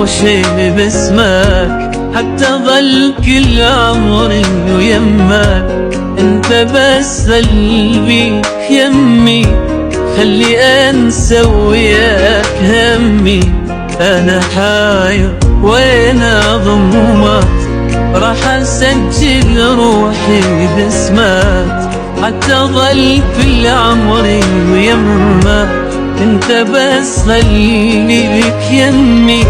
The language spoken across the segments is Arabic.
روحي باسمك، حتى ظل كل عمري ويمك. انت بس قلبي يمي، خلي انسى وياك همي. انا حاير وين اضمك، راح اسجل روحي باسمك، حتى ظل كل عمري ويمك. انت بس خليك يمي،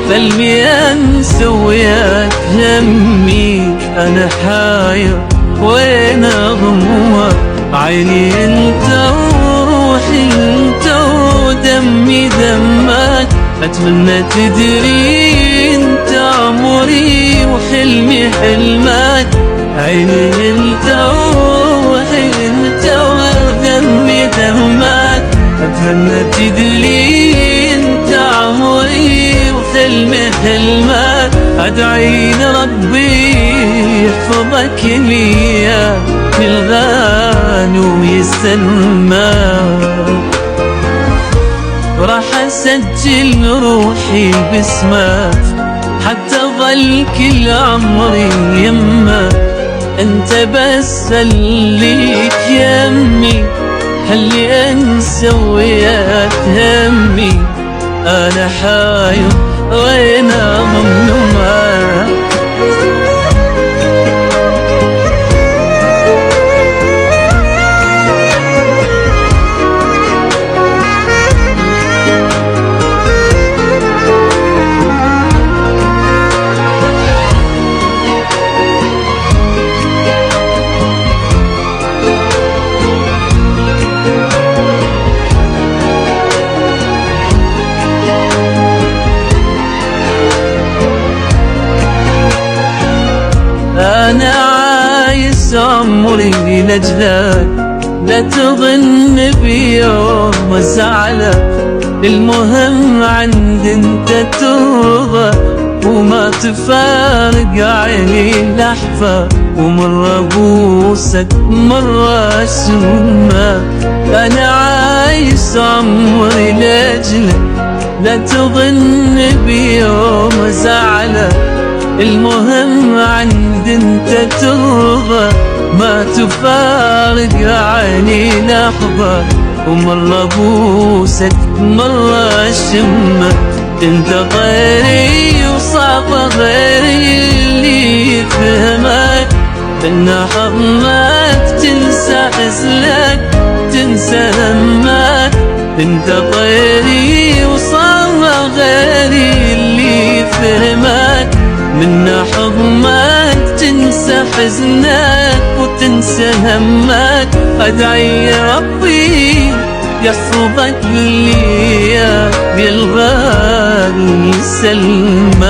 خلي انسى وياك همي. انا حاير وين اضمك، عيني انت وروحي انت ودمي دمك. اتمنى تدري انت عمري وحلمي حلمك، عيني انت وروحي انت ودمي دمك. اتمنى تدري انت عمري وحلمي حلمك. ادعي لربي يحفظك ليا في الغالي ويسلمك. راح اسجل روحي باسمك، حتى ظل كل عمري يمك. انت بس خليك يمي، خلي انسى وياك همي. انا حاير وين اضمك. أنا عايز عمري لأجلك، لا تظن بيوم أزعلك. المهم عندي انت ترضى، وما تفارق عيني لحظة. ومرة بوسك مرة أشمك. أنا عايز عمري لأجلك، لا تظن بيوم أزعلك. المهم عندي انت ترضى، ما تفارق عيني لحظة. ومرة بوسك مرة اشمك. انت غيري وصعب غيري اللي يفهمك. ان حضنك تنسى حزنك تنسى همك. انت غيري وصعب غيري اللي يفهمك. من حضنك تنسى حزنك وتنسى همك. ادعي يا ربي يحفظك ليا بالغالي يسلمك.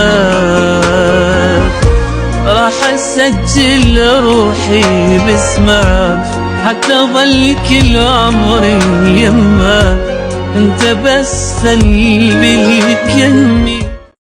راح اسجل روحي باسمك، حتى ظل كل عمري يمك. انت بس خليك يمي.